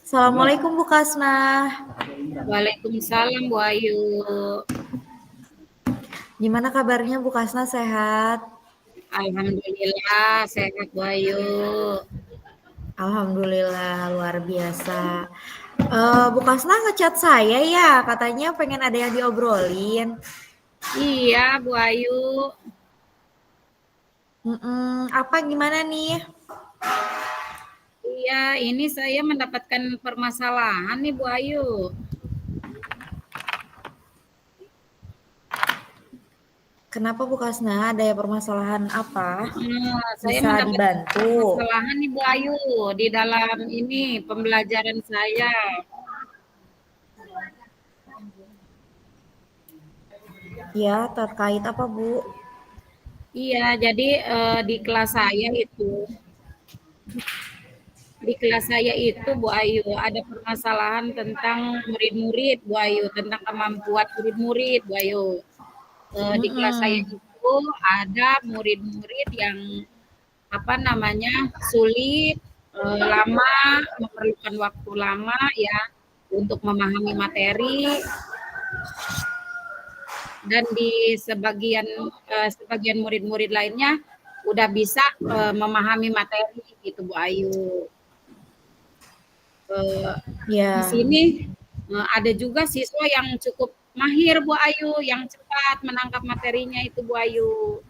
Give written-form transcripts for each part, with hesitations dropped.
Assalamualaikum Bu Kasna. Waalaikumsalam Bu Ayu. Gimana kabarnya Bu Kasna, sehat? Alhamdulillah sehat Bu Ayu. Alhamdulillah luar biasa. Bu Kasna ngechat saya ya, katanya pengen ada yang diobrolin. Iya Bu Ayu. Apa gimana nih? Iya, ini saya mendapatkan permasalahan nih Bu Ayu. Kenapa Bu Kasna, ada ya permasalahan apa? Saya Bisa mendapatkan dibantu? permasalahan nih Bu Ayu di dalam ini pembelajaran saya. Ya, terkait apa Bu? Iya, jadi di kelas saya itu Bu Ayu ada permasalahan tentang murid-murid Bu Ayu, tentang kemampuan murid-murid Bu Ayu. Di kelas saya Mm-mm. itu ada murid-murid yang apa namanya sulit, lama, memerlukan waktu lama ya untuk memahami materi, dan di sebagian murid-murid lainnya udah bisa memahami materi gitu Bu Ayu. Eh, di Ya, sini ada juga siswa yang cukup mahir Bu Ayu, yang cepat menangkap materinya itu Bu Ayu.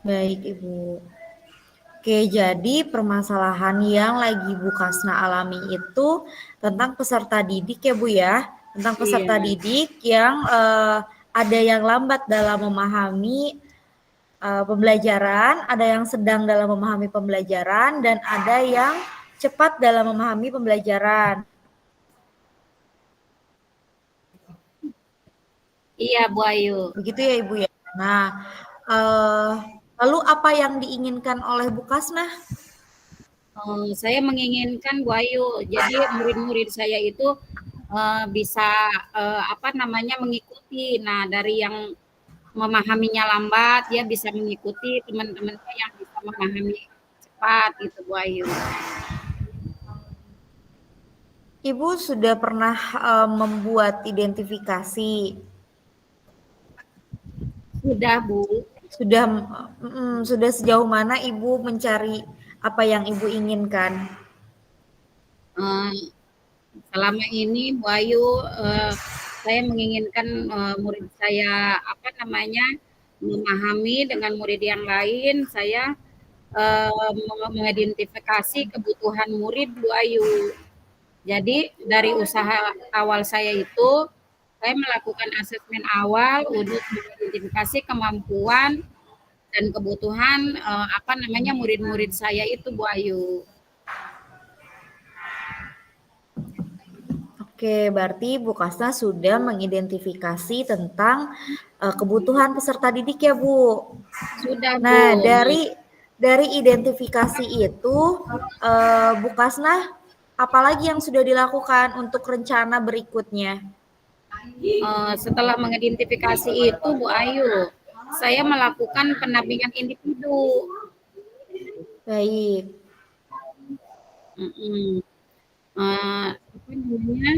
baik Ibu. Oke, jadi permasalahan yang lagi Bu Kasna alami itu tentang peserta didik ya Bu ya, tentang peserta Iya. didik yang ada yang lambat dalam memahami pembelajaran, ada yang sedang dalam memahami pembelajaran, dan ada yang cepat dalam memahami pembelajaran. Iya, Bu Ayu. Begitu ya Ibu ya. Nah, eh, lalu apa yang diinginkan oleh Bu Kasna? Saya menginginkan Bu Ayu, jadi murid-murid saya itu bisa apa namanya mengikuti. Nah, dari yang memahaminya lambat, dia bisa mengikuti teman-temannya yang bisa memahami cepat, gitu Bu Ayu. Ibu sudah pernah membuat identifikasi. Sudah Bu. Sudah sudah sejauh mana Ibu mencari apa yang Ibu inginkan? Eh, Selama ini Bu Ayu, saya menginginkan murid saya apa namanya memahami dengan murid yang lain. Saya mengidentifikasi kebutuhan murid Bu Ayu. Jadi dari usaha awal saya itu, saya melakukan asesmen awal untuk mengidentifikasi kemampuan dan kebutuhan apa namanya murid-murid saya itu Bu Ayu. Oke, berarti Bu Kasna sudah mengidentifikasi tentang kebutuhan peserta didik ya Bu. Sudah Bu. Nah, dari identifikasi itu Bu Kasna apalagi yang sudah dilakukan untuk rencana berikutnya? Setelah mengidentifikasi itu Bu Ayu, saya melakukan pendampingan individu. Baik. Apa namanya?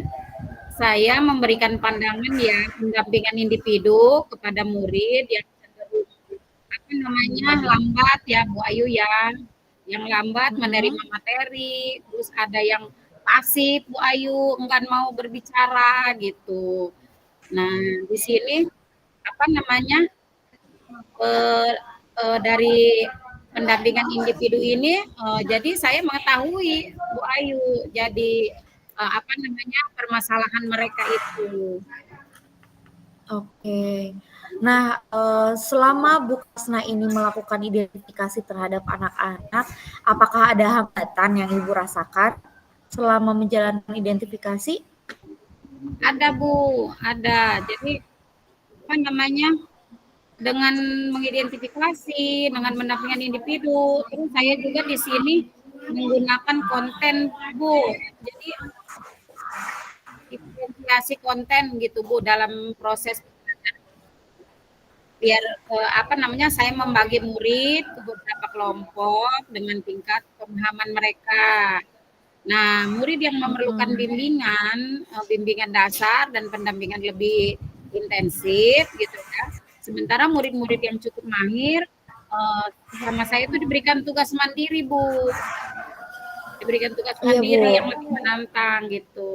Saya memberikan pandangan ya, pendampingan individu kepada murid yang cenderung apa namanya lambat ya Bu Ayu ya, yang lambat menerima materi, terus ada yang pasif Bu Ayu, enggan mau berbicara gitu. Nah, di sini apa namanya eh, dari pendampingan individu ini, jadi saya mengetahui Bu Ayu, jadi apa namanya permasalahan mereka itu. Oke. Nah, selama Bu Kasna ini melakukan identifikasi terhadap anak-anak, apakah ada hambatan yang Ibu rasakan selama menjalankan identifikasi? Ada Bu, ada. Jadi apa namanya dengan mengidentifikasi, dengan mendampingi individu, terus saya juga di sini menggunakan konten Bu. Jadi diferensiasi konten gitu Bu dalam proses biar apa namanya saya membagi murid ke beberapa kelompok dengan tingkat pemahaman mereka. Nah, murid yang memerlukan Mhm. bimbingan dasar dan pendampingan lebih intensif gitu ya. Sementara murid-murid yang cukup mahir, sama saya itu diberikan tugas mandiri, Bu. Diberikan tugas Iya, Bu. mandiri yang lebih menantang gitu.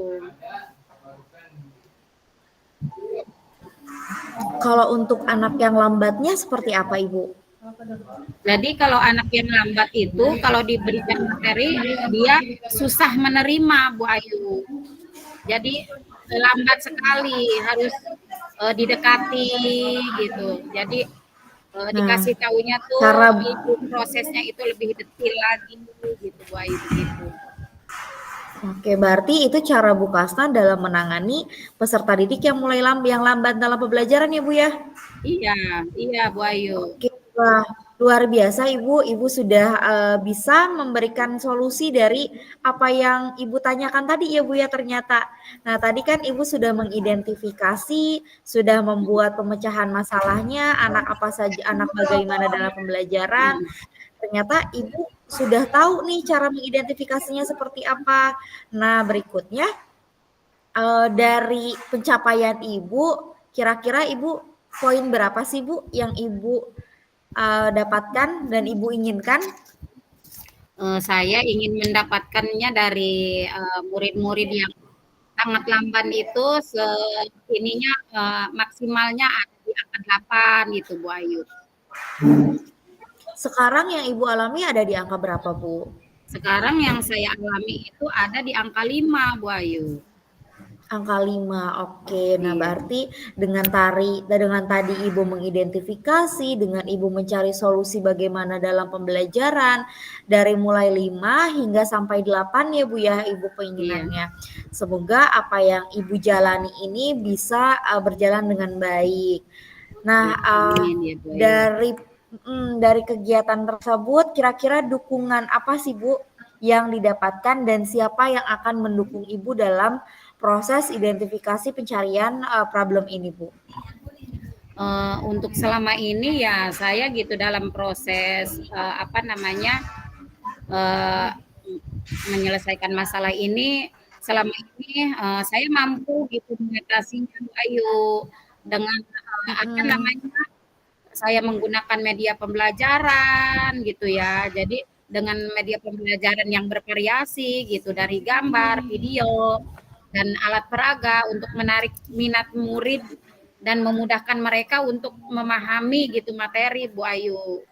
Kalau untuk anak yang lambatnya seperti apa, Ibu? Jadi kalau anak yang lambat itu kalau diberikan materi dia susah menerima, Bu Ayu. Jadi lambat sekali harus didekati gitu. Jadi Nah, dikasih taunya tuh cara itu prosesnya itu lebih detail lagi gitu, Bu Ayu begitu. Oke, berarti itu cara Bu Kasna dalam menangani peserta didik yang yang lambat dalam pembelajaran ya, Bu ya? Iya, iya Bu Ayu. Oke, wah luar biasa Ibu. Ibu sudah bisa memberikan solusi dari apa yang Ibu tanyakan tadi ya Bu ya ternyata. Nah tadi kan Ibu sudah mengidentifikasi, sudah membuat pemecahan masalahnya, anak apa saja, anak bagaimana dalam pembelajaran. Hmm. Ternyata Ibu sudah tahu nih cara mengidentifikasinya seperti apa. Nah berikutnya dari pencapaian Ibu, kira-kira Ibu poin berapa sih Bu yang Ibu dapatkan dan Ibu inginkan? Saya ingin mendapatkannya dari murid-murid yang sangat lamban itu ininya maksimalnya ada di angka 8 gitu Bu Ayu. Sekarang yang Ibu alami ada di angka berapa Bu? Sekarang yang saya alami itu ada di angka 5 Bu Ayu. Angka 5, oke. Nah, Iya. berarti dengan tadi Ibu mengidentifikasi, dengan Ibu mencari solusi bagaimana dalam pembelajaran, dari mulai 5 hingga sampai 8 ya Bu ya, Ibu Iya. keinginannya. Semoga apa yang Ibu jalani ini bisa berjalan dengan baik. Nah, Ya, amin ya Bu Ayu. dari kegiatan tersebut, kira-kira dukungan apa sih Bu yang didapatkan dan siapa yang akan mendukung Ibu dalam proses identifikasi pencarian problem ini, Bu? Untuk selama ini ya saya gitu dalam proses apa namanya uh, menyelesaikan masalah ini. Selama ini saya mampu gitu mengatasinya, Bu Ayu, dengan apa Mhm. namanya saya menggunakan media pembelajaran gitu ya. Jadi dengan media pembelajaran yang bervariasi gitu dari gambar, video, dan alat peraga untuk menarik minat murid dan memudahkan mereka untuk memahami gitu materi Bu Ayu.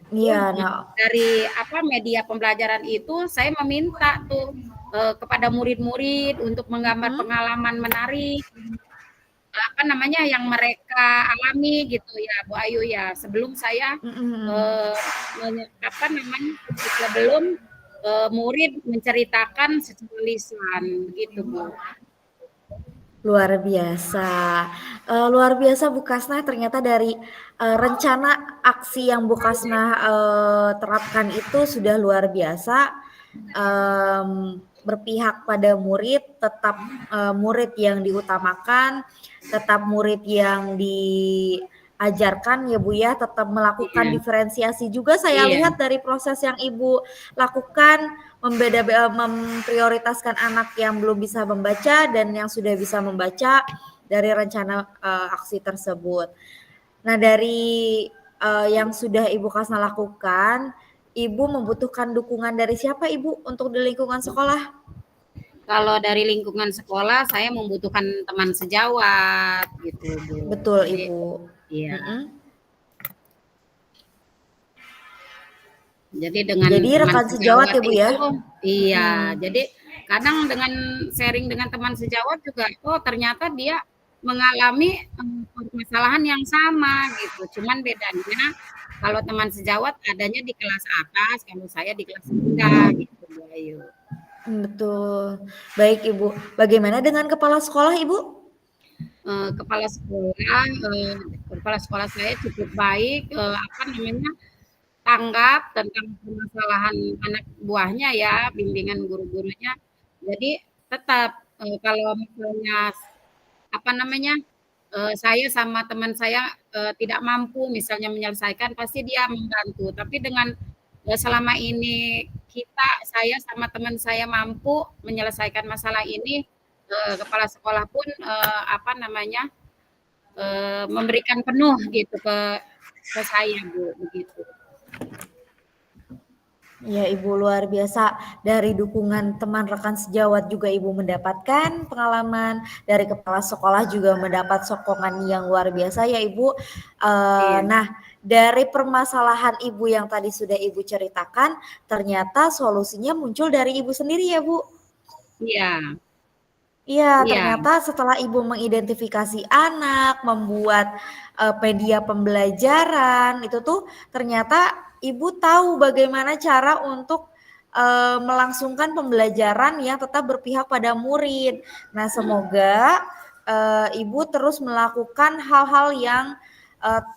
Iya, Terus nah, dari apa media pembelajaran itu saya meminta tuh kepada murid-murid untuk menggambar mhm, pengalaman menarik apa namanya yang mereka alami gitu ya Bu Ayu ya sebelum saya mhm. apa namanya sebelum murid menceritakan secara lisan gitu Bu. Luar biasa Bu Kasnah ternyata dari, rencana aksi yang Bu Kasnah, terapkan itu sudah luar biasa, berpihak pada murid, tetap, murid yang diutamakan, tetap murid yang diajarkan ya Bu ya, tetap melakukan Iya, diferensiasi juga saya iya, lihat dari proses yang Ibu lakukan, memprioritaskan anak yang belum bisa membaca dan yang sudah bisa membaca dari rencana aksi tersebut. Nah, dari yang sudah Ibu Kasna lakukan, Ibu membutuhkan dukungan dari siapa Ibu untuk di lingkungan sekolah? kalau dari lingkungan sekolah saya membutuhkan teman sejawat gitu Bu. Betul Jadi Ibu. iya, Mhm. jadi dengan Jadi teman rekan sejawat sejawat ya Bu ya? itu iya, Mhm. jadi kadang dengan sharing dengan teman sejawat juga, oh ternyata dia mengalami permasalahan yang sama gitu. Cuman bedanya kalau teman sejawat adanya di kelas atas, kalau saya di kelas rendah gitu Bu Ayu. Betul. Baik Ibu. Bagaimana dengan kepala sekolah Ibu? Kepala sekolah kepala sekolah saya cukup baik, apa namanya, tanggap tentang permasalahan anak buahnya ya, bimbingan guru-gurunya. Jadi tetap, kalau misalnya apa namanya, saya sama teman saya, tidak mampu misalnya menyelesaikan, pasti dia membantu. Tapi dengan selama ini saya sama teman saya mampu menyelesaikan masalah ini, kepala sekolah pun, apa namanya, memberikan penuh gitu ke saya, Bu, begitu. Ya, Ibu luar biasa. Dari dukungan teman rekan sejawat juga Ibu mendapatkan pengalaman, dari kepala sekolah juga mendapat sokongan yang luar biasa ya Ibu. Iya. Nah, dari permasalahan Ibu yang tadi sudah Ibu ceritakan, ternyata solusinya muncul dari Ibu sendiri ya Bu? Iya. Iya, Iya. ternyata setelah Ibu mengidentifikasi anak, membuat media pembelajaran, itu tuh ternyata Ibu tahu bagaimana cara untuk melangsungkan pembelajaran yang tetap berpihak pada murid. Nah, semoga Ibu terus melakukan hal-hal yang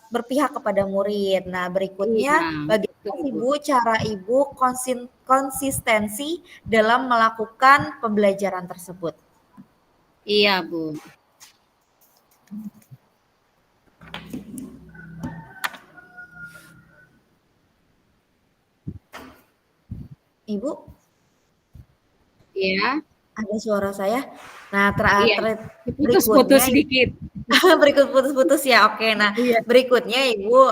berpihak kepada murid. Nah, berikutnya Iya, bagaimana betul, sih Bu. Bu cara Ibu konsistensi dalam melakukan pembelajaran tersebut? Iya, Bu. Ibu, Iya. ada suara saya? Nah, Iya. berikutnya Putus-putus sedikit. berikut putus-putus ya. Oke. Nah, Iya. berikutnya Ibu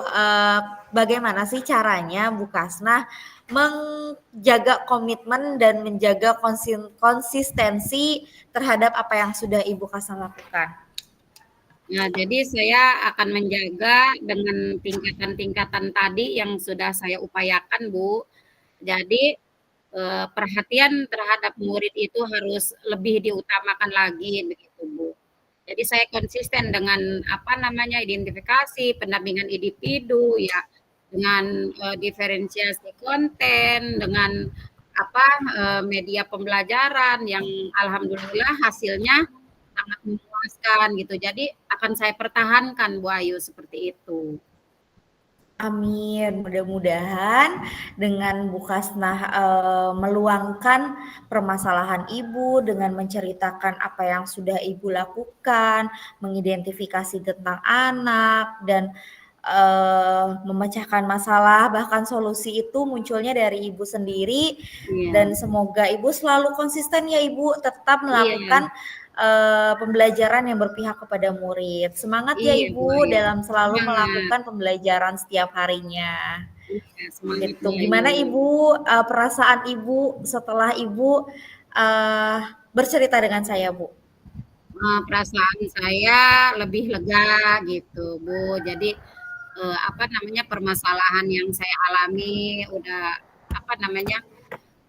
bagaimana sih caranya Bu Kasnah menjaga komitmen dan menjaga konsistensi terhadap apa yang sudah Ibu Kasnah lakukan? Nah, jadi saya akan menjaga dengan tingkatan-tingkatan tadi yang sudah saya upayakan, Bu. Jadi, perhatian terhadap murid itu harus lebih diutamakan lagi begitu, Bu. Jadi saya konsisten dengan apa namanya, identifikasi, pendampingan individu ya, dengan, diferensiasi konten, dengan apa, media pembelajaran yang alhamdulillah hasilnya sangat memuaskan gitu. Jadi akan saya pertahankan Bu Ayu seperti itu. Amin, mudah-mudahan dengan Bu Kasnah meluangkan permasalahan Ibu dengan menceritakan apa yang sudah Ibu lakukan, mengidentifikasi tentang anak dan memecahkan masalah, bahkan solusi itu munculnya dari Ibu sendiri dan Iya. semoga Ibu selalu konsisten ya Ibu, tetap Iya. melakukan pembelajaran yang berpihak kepada murid. Semangat ya Iya, Bu Ibu Ayu. dalam selalu Semangat. melakukan pembelajaran setiap harinya. Iya, semangat Gitu. Bu Gimana Ayu. Ibu perasaan Ibu setelah Ibu bercerita dengan saya, Bu? Perasaan saya lebih lega gitu, Bu. Jadi, apa namanya, permasalahan yang saya alami udah, apa namanya,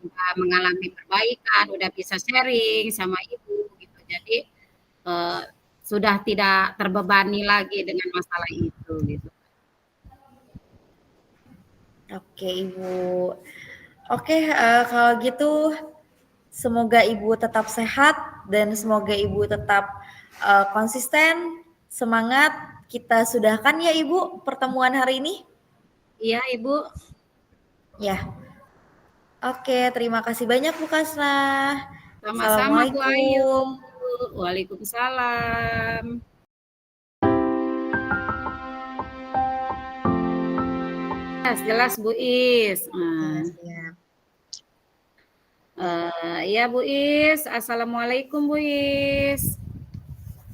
udah mengalami perbaikan, udah bisa sharing sama Ibu gitu. Jadi, eee, sudah tidak terbebani lagi dengan masalah itu gitu. Oke, Ibu. Oke, kalau gitu semoga Ibu tetap sehat dan semoga Ibu tetap konsisten, semangat. Kita sudahkan ya Ibu pertemuan hari ini. Iya, Ibu. Ya. Oke, terima kasih banyak Bu Kasnah. Sama-sama Bu Ayu. Assalamualaikum. Waalaikumsalam. Jelas Bu Is. Ya, siap. Iya Bu Is. Assalamualaikum Bu Is.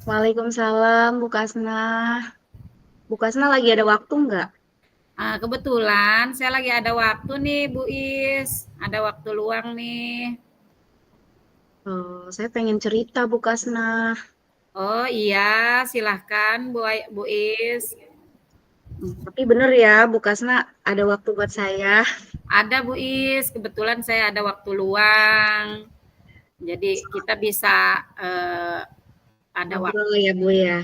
Waalaikumsalam Bu Kasnah. Bu Kasnah lagi ada waktu nggak? Kebetulan saya lagi ada waktu nih Bu Is. Ada waktu luang nih. Saya pengen cerita Bu Kasnah. Oh iya, silahkan Bu Is. Tapi bener ya Bu Kasnah ada waktu buat saya. Ada Bu Is, kebetulan saya ada waktu luang. Jadi kita bisa ada waktu. Ngobrol ya Bu ya.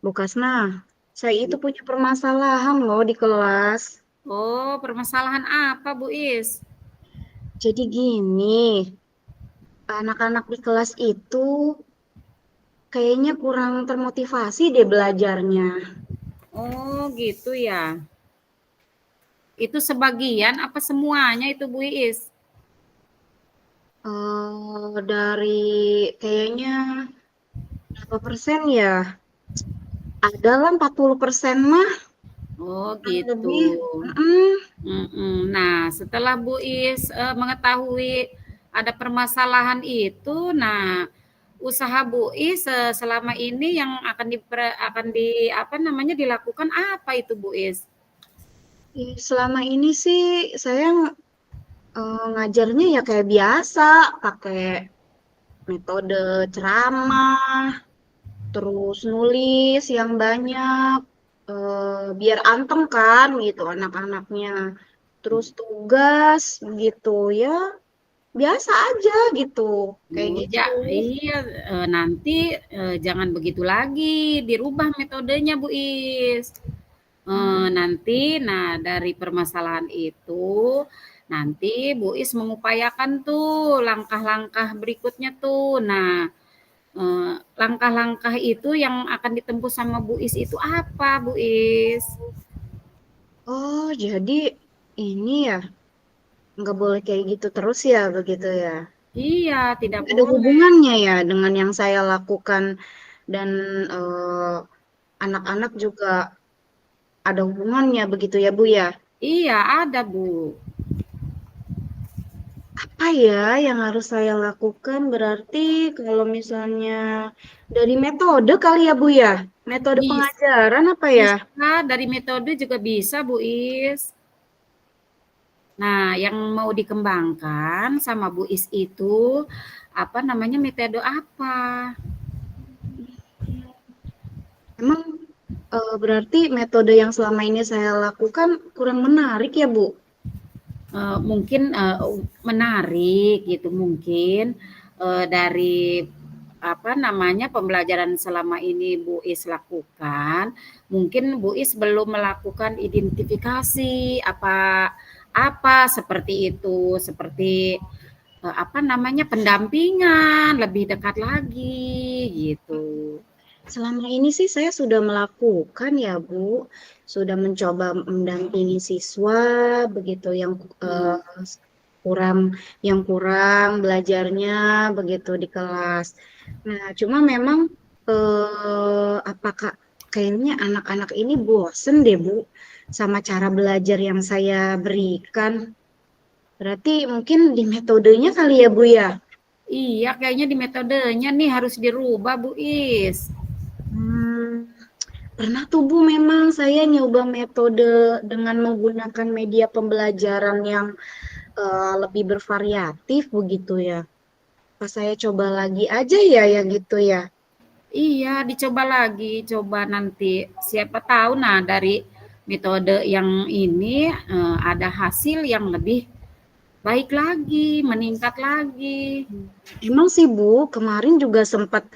Bu Kasnah, saya itu punya permasalahan loh di kelas. Oh, permasalahan apa Bu Is? Jadi gini, anak-anak di kelas itu kayaknya kurang termotivasi deh belajarnya. Oh, gitu ya. Itu sebagian apa semuanya itu Bu Is? Dari kayaknya berapa persen ya? Adalah 40% mah. Oh, gitu. Lebih. Nah, setelah Bu Is mengetahui ada permasalahan itu, nah usaha Bu Is selama ini yang akan dilakukan apa itu Bu Is? Selama ini sih saya ngajarnya ya kayak biasa, pakai metode ceramah, terus nulis yang banyak, biar anteng kan gitu anak-anaknya. Terus tugas gitu ya biasa aja gitu, kayak Oh, gitu. iya, nanti jangan begitu lagi, dirubah metodenya Bu Is. Nanti, nah dari permasalahan itu, nanti Bu Is mengupayakan tuh langkah-langkah berikutnya tuh. Nah, langkah-langkah itu yang akan ditempuh sama Bu Is itu apa Bu Is? Oh, jadi ini ya nggak boleh kayak gitu terus ya, begitu ya. Iya, tidak Ada boleh. hubungannya ya dengan yang saya lakukan dan anak-anak juga ada hubungannya begitu ya Bu ya. Iya, ada Bu. Apa ya yang harus saya lakukan? Berarti kalau misalnya dari metode kali ya Bu ya. Metode Bis pengajaran apa ya? Bisa, dari metode juga bisa Bu Is. Nah, yang mau dikembangkan sama Bu Is itu metode apa? Emang berarti metode yang selama ini saya lakukan kurang menarik ya Bu? Mungkin menarik gitu mungkin dari pembelajaran selama ini Bu Is lakukan, mungkin Bu Is belum melakukan identifikasi apa apa seperti itu, seperti pendampingan lebih dekat lagi gitu. Selama ini sih saya sudah melakukan ya Bu, sudah mencoba mendampingi siswa begitu Hmm. kurang yang kurang belajarnya begitu di kelas. Nah, cuma memang apakah kayaknya anak-anak ini bosen deh Bu sama cara belajar yang saya berikan. Berarti mungkin di metodenya kali ya Bu ya. Iya, kayaknya di metodenya nih harus dirubah Bu Is. Hmm. Pernah tuh Bu, memang saya nyoba metode dengan menggunakan media pembelajaran yang lebih bervariatif begitu ya. Pas saya coba lagi aja ya, ya gitu ya. Iya, dicoba lagi, coba nanti siapa tahu nah dari metode yang ini ada hasil yang lebih baik lagi, meningkat lagi. Emang sih Bu, kemarin juga sempat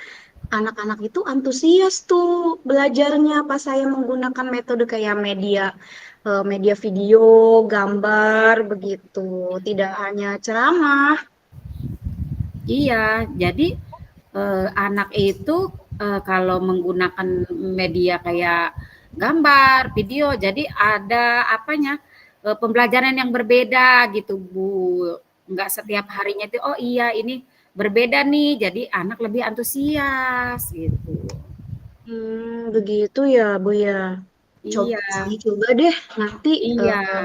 anak-anak itu antusias tuh belajarnya pas saya menggunakan metode kayak media video, gambar begitu. Tidak hanya ceramah. Iya, jadi anak itu kalau menggunakan media kayak gambar, video, jadi ada pembelajaran yang berbeda gitu Bu. Enggak setiap harinya itu oh iya ini berbeda nih, jadi anak lebih antusias gitu. Begitu ya Bu ya. Coba Iya, saya coba deh nanti iya,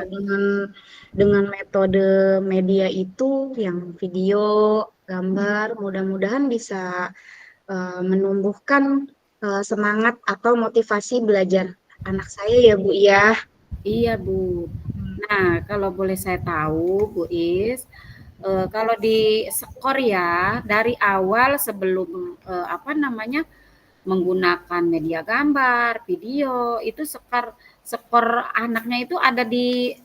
dengan metode media itu yang video, gambar, mudah-mudahan bisa menumbuhkan semangat atau motivasi belajar anak saya ya Bu ya. iya Bu. Nah, kalau boleh saya tahu Bu Is, kalau di skor ya dari awal sebelum menggunakan media gambar, video, itu skor skor anaknya itu ada di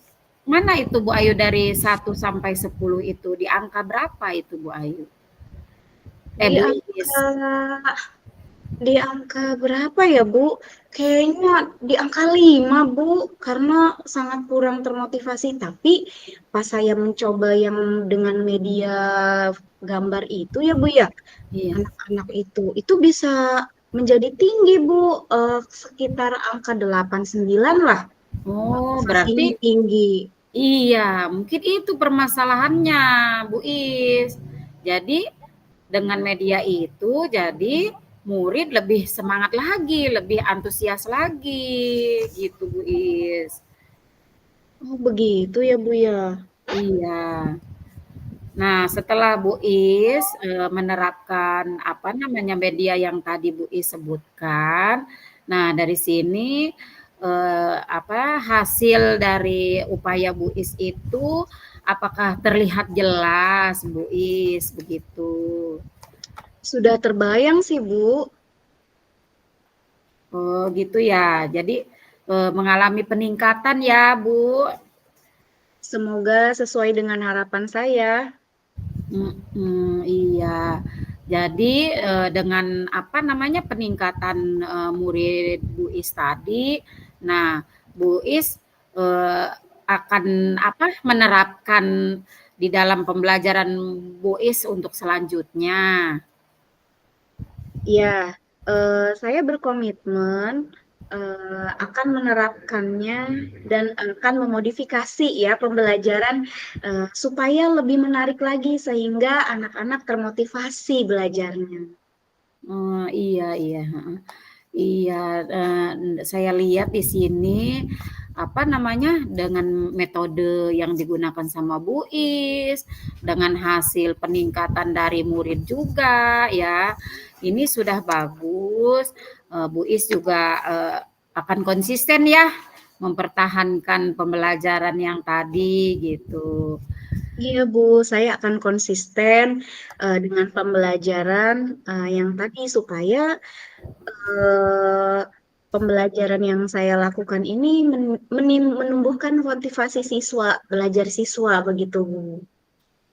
mana itu Bu Ayu dari 1 sampai 10 itu di angka berapa itu Bu Ayu? Di Bu Is. angka Di angka berapa ya, Bu? Kayaknya di angka 5, Bu, karena sangat kurang termotivasi. Tapi pas saya mencoba yang dengan media gambar itu ya, Bu ya, Iya. anak-anak itu bisa menjadi tinggi, Bu, sekitar angka 8 9 lah. Oh, Motivasinya berarti tinggi. iya, mungkin itu permasalahannya, Bu Is. Jadi dengan media itu jadi murid lebih semangat lagi, lebih antusias lagi gitu Bu Is. Oh, begitu ya, Bu, ya? Iya. Nah, setelah Bu Is menerapkan apa namanya media yang tadi Bu Is sebutkan, nah dari sini apa hasil dari upaya Bu Is itu apakah terlihat jelas Bu Is begitu? Sudah terbayang sih, Bu. Oh gitu ya. Jadi mengalami peningkatan ya Bu. Semoga sesuai dengan harapan saya. Iya. Jadi, dengan apa namanya, peningkatan, murid Bu Is tadi, nah Bu Is, akan apa, menerapkan di dalam pembelajaran Bu Is untuk selanjutnya. Ya, saya berkomitmen akan menerapkannya dan akan memodifikasi ya pembelajaran supaya lebih menarik lagi sehingga anak-anak termotivasi belajarnya. Iya iya, heeh. Iya, saya lihat di sini, apa namanya, dengan metode yang digunakan sama Bu Is, dengan hasil peningkatan dari murid juga ya, ini sudah bagus, Bu Is juga, akan konsisten ya, mempertahankan pembelajaran yang tadi, gitu. Iya Bu, saya akan konsisten dengan pembelajaran yang tadi supaya eh, pembelajaran yang saya lakukan ini menumbuhkan motivasi siswa, belajar siswa begitu Bu.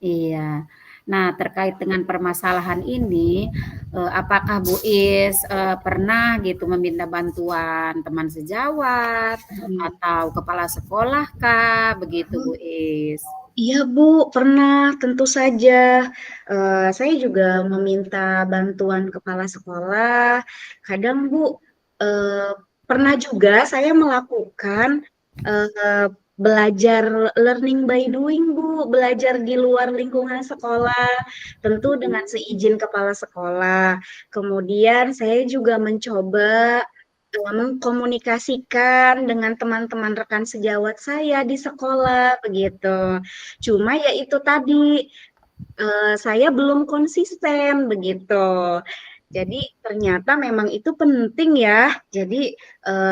Iya. Nah, terkait dengan permasalahan ini, apakah Bu Is, pernah gitu meminta bantuan teman sejawat Hmm. atau kepala sekolah kah? Begitu Bu Is. Iya Bu, pernah tentu saja. Saya juga meminta bantuan kepala sekolah. Kadang Bu, eh, pernah juga saya melakukan eh, belajar learning by doing Bu, belajar di luar lingkungan sekolah, tentu dengan seizin kepala sekolah. Kemudian saya juga mencoba mengkomunikasikan dengan teman-teman rekan sejawat saya di sekolah begitu. Cuma ya itu tadi saya belum konsisten begitu. Jadi ternyata memang itu penting ya. Jadi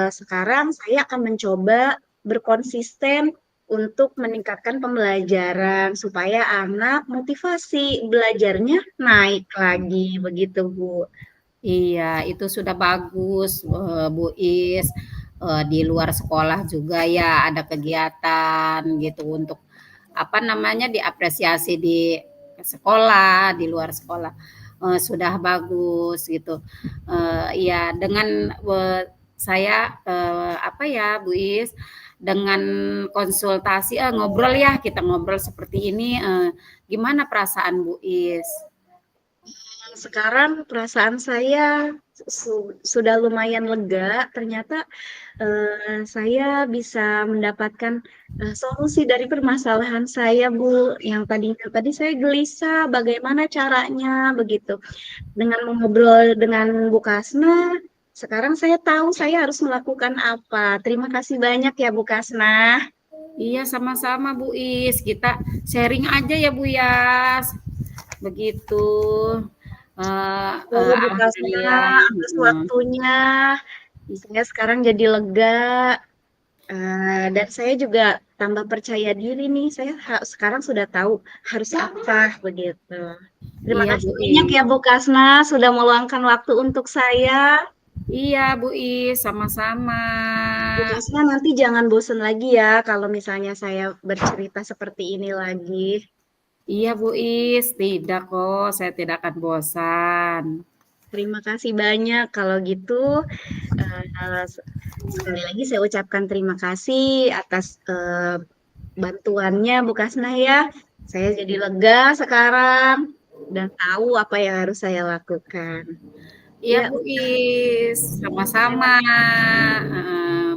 sekarang saya akan mencoba berkonsisten untuk meningkatkan pembelajaran supaya anak motivasi belajarnya naik lagi begitu Bu. Iya, itu sudah bagus, Bu Is. Di luar sekolah juga ya ada kegiatan gitu untuk apa namanya diapresiasi di sekolah, di luar sekolah. Sudah bagus gitu. Ya dengan saya apa ya Bu Is dengan konsultasi ngobrol ya kita ngobrol seperti ini gimana perasaan Bu Is? Sekarang perasaan saya sudah lumayan lega. Ternyata saya bisa mendapatkan solusi dari permasalahan saya, Bu. Yang tadi saya gelisah, bagaimana caranya begitu. Dengan mengobrol dengan Bu Kasna, sekarang saya tahu saya harus melakukan apa. Terima kasih banyak ya, Bu Kasna. Iya sama-sama Bu Is, kita sharing aja ya Bu Yas. Begitu. Oh, Bu Kasna, Alhamdulillah. atas waktunya. Saya sekarang jadi lega. Dan saya juga tambah percaya diri nih. Saya sekarang sudah tahu harus apa begitu. Terima Iya kasih Bu banyak ya Is. Bu Kasna sudah meluangkan waktu untuk saya. Iya Bu Is, sama-sama. Bu Kasna nanti jangan bosan lagi ya kalau misalnya saya bercerita seperti ini lagi. Iya Bu Is, tidak kok, saya tidak akan bosan. Terima kasih banyak. Kalau gitu, eh, sekali lagi saya ucapkan terima kasih atas bantuannya Bu Kasna ya. Saya jadi lega sekarang dan tahu apa yang harus saya lakukan. Iya Ya, Bu Is, sama-sama.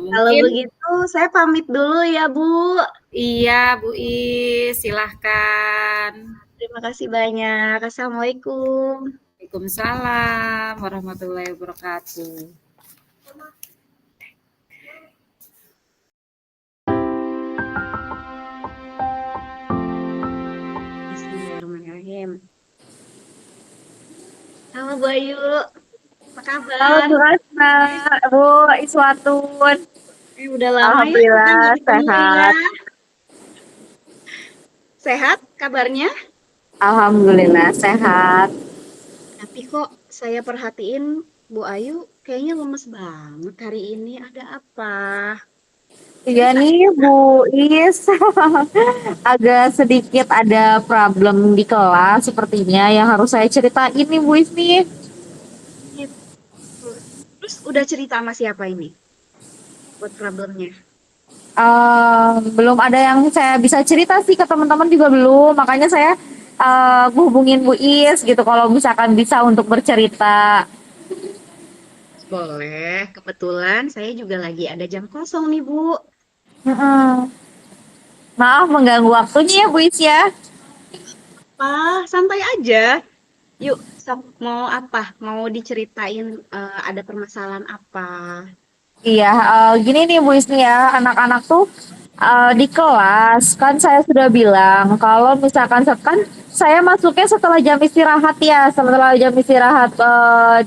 kalau Mungkin begitu saya pamit dulu ya Bu. iya Bu Is, silahkan. Terima kasih banyak. Assalamualaikum. Waalaikumsalam warahmatullahi wabarakatuh. Halo Bu Ayu, apa Halo kabar? Bu Rasna, Bu Iswatun. Udah lama ya kita nggak Alhamdulillah ketemu ya. sehat. Sehat kabarnya? Alhamdulillah sehat. Tapi kok saya perhatiin Bu Ayu kayaknya lemes banget hari ini. Ada apa? Iya Cerita nih Bu Is, agak sedikit ada problem di kelas sepertinya yang harus saya ceritain nih Bu Is nih. sedikit. Terus udah cerita sama siapa ini buat problemnya? Belum ada yang saya bisa cerita sih ke teman-teman juga belum, makanya saya hubungin Bu Is gitu kalau misalkan bisa untuk bercerita. Boleh, kebetulan saya juga lagi ada jam kosong nih Bu. Mm-mm. Maaf mengganggu waktunya ya Bu Is ya. Santai aja. Yuk, mau apa? Mau diceritain ada permasalahan apa? Iya, gini nih Bu Isni ya, anak-anak tuh di kelas kan saya sudah bilang kalau misalkan kan saya masuknya setelah jam istirahat ya, setelah jam istirahat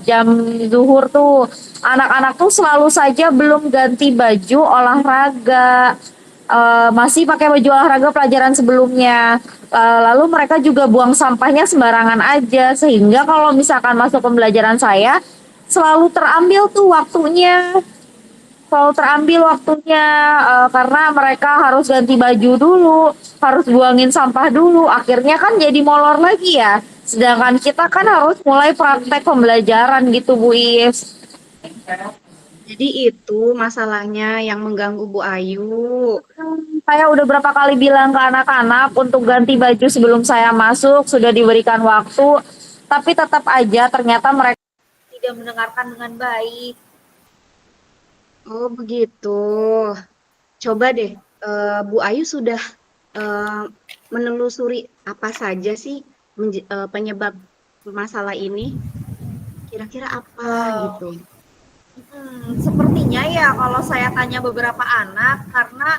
jam zuhur tuh anak-anak tuh selalu saja belum ganti baju olahraga, masih pakai baju olahraga pelajaran sebelumnya. Lalu mereka juga buang sampahnya sembarangan aja sehingga kalau misalkan masuk pembelajaran saya selalu terambil tuh waktunya. Selalu terambil waktunya karena mereka harus ganti baju dulu, harus buangin sampah dulu. Akhirnya kan jadi molor lagi ya. Sedangkan kita kan harus mulai praktek pembelajaran gitu Bu Is. Jadi itu masalahnya yang mengganggu Bu Ayu. Saya udah berapa kali bilang ke anak-anak untuk ganti baju sebelum saya masuk, sudah diberikan waktu, tapi tetap aja ternyata mereka Tidak mendengarkan dengan baik. Oh begitu. Coba deh, Bu Ayu sudah eh, menelusuri apa saja sih penyebab masalah ini? Kira-kira apa Eh, gitu? Sepertinya ya kalau saya tanya beberapa anak karena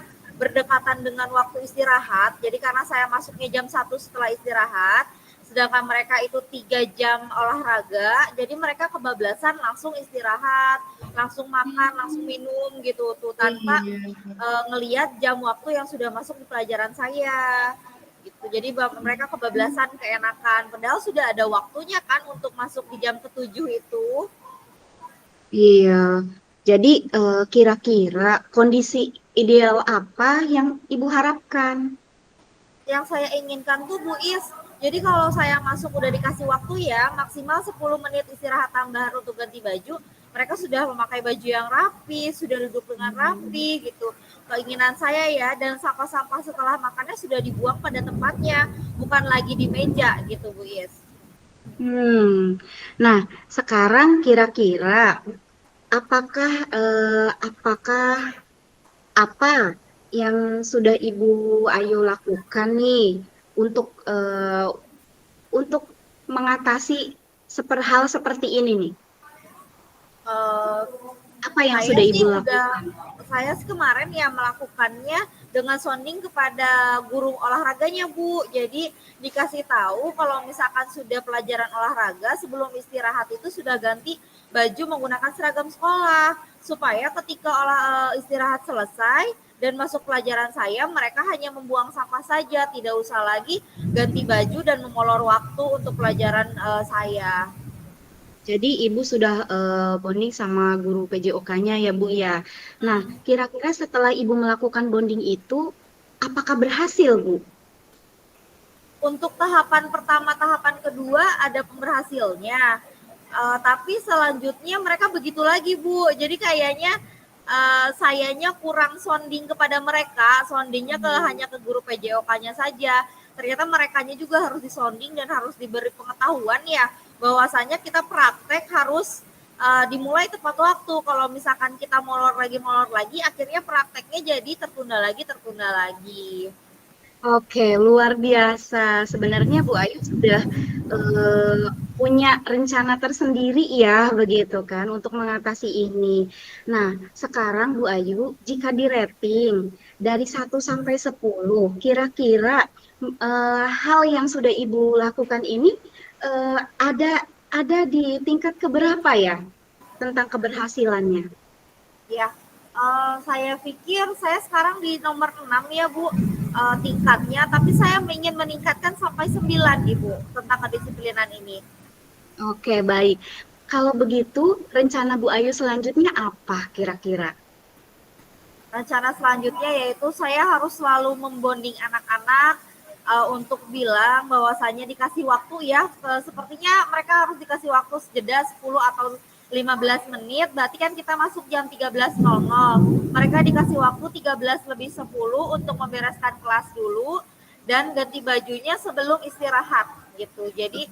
berdekatan dengan waktu istirahat, jadi karena saya masuknya jam 1 setelah istirahat, sedangkan mereka itu 3 jam olahraga, jadi mereka kebablasan langsung istirahat, langsung makan, langsung minum gitu tuh tanpa Iya. ngelihat jam waktu yang sudah masuk di pelajaran saya gitu. Jadi mereka kebablasan keenakan, padahal sudah ada waktunya kan untuk masuk di jam ke-7 itu. Iya. Jadi kira-kira kondisi ideal apa yang Ibu harapkan? Yang saya inginkan tuh Bu Is, jadi kalau saya masuk udah dikasih waktu ya, maksimal 10 menit istirahat tambahan untuk ganti baju, mereka sudah memakai baju yang rapi, sudah duduk dengan rapi gitu. Keinginan saya ya, dan sampah-sampah setelah makannya sudah dibuang pada tempatnya, bukan lagi di meja gitu Bu Is. Nah, sekarang kira-kira apakah apakah apa yang sudah Ibu Ayu lakukan nih untuk untuk mengatasi hal seperti ini nih? Eh, Apa yang Saya sudah sih Ibu udah lakukan? saya sih kemarin ya melakukannya dengan sounding kepada guru olahraganya Bu. Jadi dikasih tahu kalau misalkan sudah pelajaran olahraga sebelum istirahat itu sudah ganti baju menggunakan seragam sekolah supaya ketika istirahat selesai dan masuk pelajaran saya mereka hanya membuang sampah saja, tidak usah lagi ganti baju dan memolor waktu untuk pelajaran saya. Jadi Ibu sudah bonding sama guru PJOK-nya ya Bu ya. Nah, kira-kira setelah Ibu melakukan bonding itu, apakah berhasil Bu? Untuk tahapan pertama, tahapan kedua ada pemberhasilnya. Tapi selanjutnya mereka begitu lagi Bu. Jadi kayaknya sayanya kurang sounding kepada mereka, soundingnya hanya ke guru PJOK-nya saja. Ternyata merekanya juga harus disounding dan harus diberi pengetahuan ya bahwasanya kita praktek harus dimulai tepat waktu. Kalau misalkan kita molor lagi, akhirnya prakteknya jadi tertunda lagi, tertunda lagi. Oke, luar biasa. Sebenarnya Bu Ayu sudah punya rencana tersendiri ya, begitu kan, untuk mengatasi ini. Nah, sekarang Bu Ayu, jika di rating dari 1 sampai 10, kira-kira hal yang sudah Ibu lakukan ini ada di tingkat keberapa ya tentang keberhasilannya? Ya, saya pikir saya sekarang di nomor 6 ya Bu, tingkatnya, tapi saya ingin meningkatkan sampai 9 Ibu tentang kedisiplinan ini. Oke, baik. Kalau begitu, rencana Bu Ayu selanjutnya apa kira-kira? Rencana selanjutnya yaitu saya harus selalu membonding anak-anak untuk bilang bahwasanya dikasih waktu ya, sepertinya mereka harus dikasih waktu jeda 10 atau 15 menit, berarti kan kita masuk jam 13.00. Mereka dikasih waktu 13 lebih 10 untuk membereskan kelas dulu dan ganti bajunya sebelum istirahat gitu. Jadi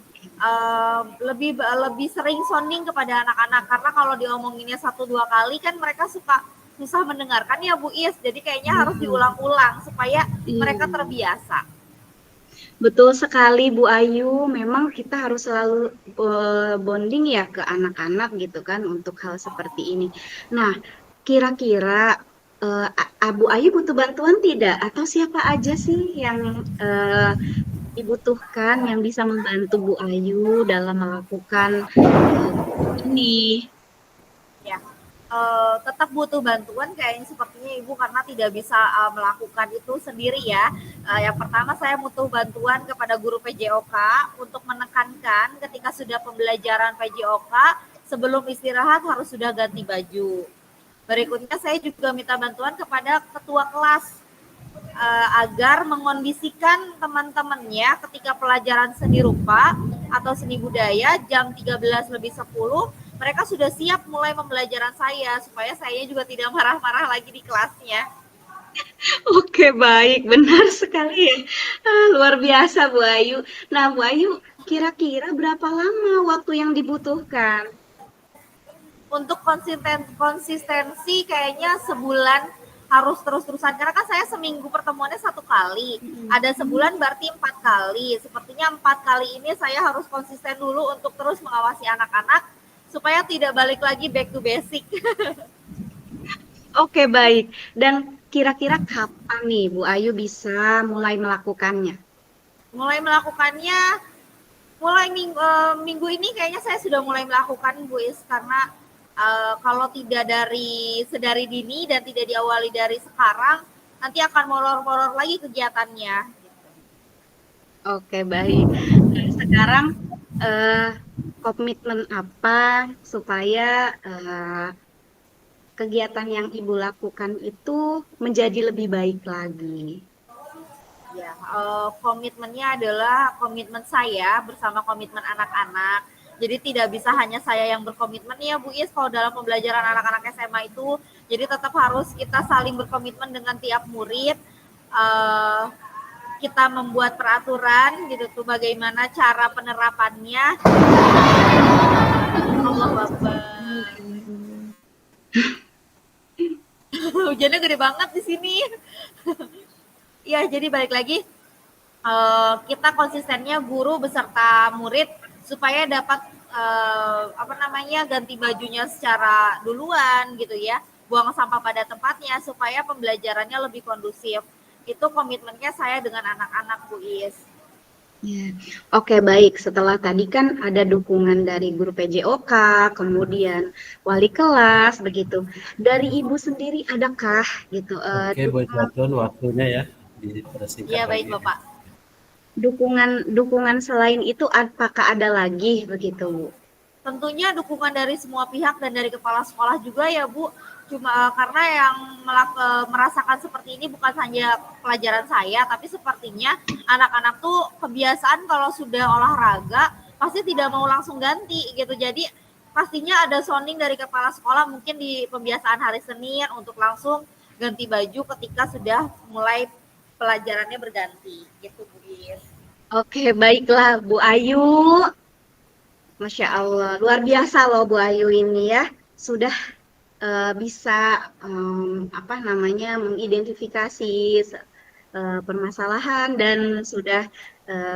lebih sering sounding kepada anak-anak, karena kalau diomonginnya 1-2 kali kan mereka suka susah mendengarkan ya Bu Is. Jadi kayaknya harus diulang-ulang supaya mereka terbiasa. Betul sekali Bu Ayu, memang kita harus selalu bonding ya ke anak-anak gitu kan untuk hal seperti ini. Nah, kira-kira Bu Ayu butuh bantuan tidak? Atau siapa aja sih yang dibutuhkan yang bisa membantu Bu Ayu dalam melakukan ini? Ya, tetap butuh bantuan kayaknya sepertinya Ibu, karena tidak bisa melakukan itu sendiri ya. Yang pertama saya butuh bantuan kepada guru PJOK untuk menekankan ketika sudah pembelajaran PJOK sebelum istirahat harus sudah ganti baju. Berikutnya saya juga minta bantuan kepada ketua kelas agar mengondisikan teman-temannya ketika pelajaran seni rupa atau seni budaya jam 13 lebih 10 mereka sudah siap mulai pembelajaran saya supaya saya juga tidak marah-marah lagi di kelasnya. Oke, baik, benar sekali ya. Luar biasa Bu Ayu. Nah, Bu Ayu, kira-kira berapa lama waktu yang dibutuhkan? Untuk konsistensi kayaknya sebulan harus terus-terusan, karena kan saya seminggu pertemuannya 1 kali, ada sebulan berarti 4 kali. Sepertinya 4 kali ini saya harus konsisten dulu untuk terus mengawasi anak-anak supaya tidak balik lagi back to basic. Oke, baik. Dan kira-kira kapan nih Bu Ayu bisa mulai melakukannya? Mulai melakukannya minggu ini kayaknya saya sudah mulai melakukan Bu Is, karena kalau tidak sedari dini dan tidak diawali dari sekarang nanti akan molor-molor lagi kegiatannya. Oke, baik. Nah, sekarang komitmen apa supaya kegiatan yang Ibu lakukan itu menjadi lebih baik lagi? Ya, komitmennya adalah komitmen saya bersama komitmen anak-anak. Jadi tidak bisa hanya saya yang berkomitmen ya Bu Is kalau dalam pembelajaran anak-anak SMA itu. Jadi tetap harus kita saling berkomitmen dengan tiap murid. Kita membuat peraturan gitu tuh bagaimana cara penerapannya. Allahu Akbar. Hujannya gede banget di sini. Ya, jadi balik lagi kita konsistennya guru beserta murid supaya dapat ganti bajunya secara duluan gitu ya, buang sampah pada tempatnya supaya pembelajarannya lebih kondusif. Itu komitmennya saya dengan anak-anak Bu Is. Ya. Oke, baik. Setelah tadi kan ada dukungan dari guru PJOK, kemudian wali kelas, begitu. Dari Ibu sendiri adakah gitu Oke, Bu Jatun, waktunya ya dipersingkat Iya, baik lagi. Bapak. dukungan selain itu apakah ada lagi begitu, Bu? Tentunya dukungan dari semua pihak dan dari kepala sekolah juga ya Bu. Cuma karena yang merasakan seperti ini bukan hanya pelajaran saya, tapi sepertinya anak-anak tuh kebiasaan kalau sudah olahraga pasti tidak mau langsung ganti gitu. Jadi pastinya ada sounding dari kepala sekolah mungkin di pembiasaan hari Senin untuk langsung ganti baju ketika sudah mulai pelajarannya berganti gitu Bu Is. Oke, baiklah Bu Ayu. Masya Allah, luar biasa loh Bu Ayu ini ya. Sudah bisa mengidentifikasi permasalahan dan sudah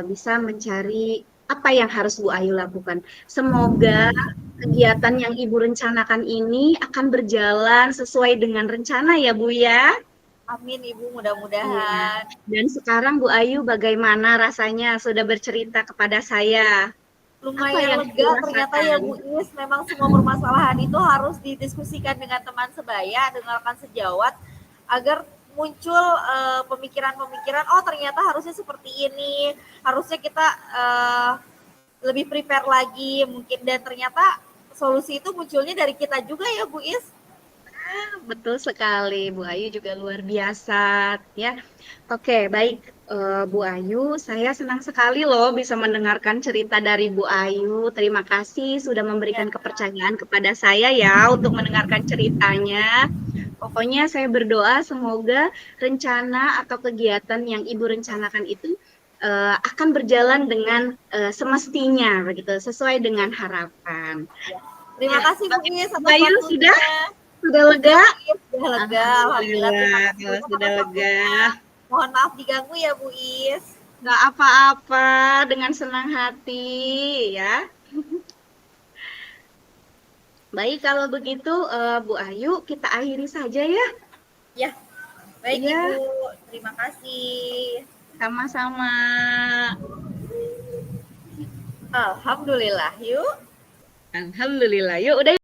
bisa mencari apa yang harus Bu Ayu lakukan. Semoga kegiatan yang Ibu rencanakan ini akan berjalan sesuai dengan rencana ya Bu ya. Amin Ibu, Iya. mudah-mudahan. Dan sekarang Bu Ayu bagaimana rasanya sudah bercerita kepada saya? Apa Lumayan yang Ibu lega ternyata ya rasakan? Bu Is, memang semua permasalahan itu harus didiskusikan dengan teman sebaya, dengan rekan sejawat, agar muncul pemikiran-pemikiran, oh ternyata harusnya seperti ini, harusnya kita lebih prepare lagi mungkin, dan ternyata solusi itu munculnya dari kita juga ya Bu Is. Betul sekali, Bu Ayu juga luar biasa ya. Oke, baik Bu Ayu, saya senang sekali loh bisa mendengarkan cerita dari Bu Ayu. Terima kasih sudah Ya, memberikan kepercayaan kepada saya ya untuk mendengarkan ceritanya. Pokoknya saya berdoa semoga rencana atau kegiatan yang Ibu rencanakan itu akan berjalan dengan semestinya begitu, sesuai dengan harapan. terima Ya, kasih Bu Is Bu atas Ayu waktunya. sudah lega? Sudah Bu Is, sudah lega, alhamdulillah. Terima Alhamdulillah, kasih kalau banyak sudah atas lega. waktunya. Mohon maaf diganggu ya Bu Is. Nggak apa-apa, dengan senang hati ya. Baik, kalau begitu Bu Ayu, kita akhiri saja ya. Ya, baik Iya, Ibu. Terima kasih. sama-sama. Alhamdulillah. Yuk. Alhamdulillah. Yuk, udah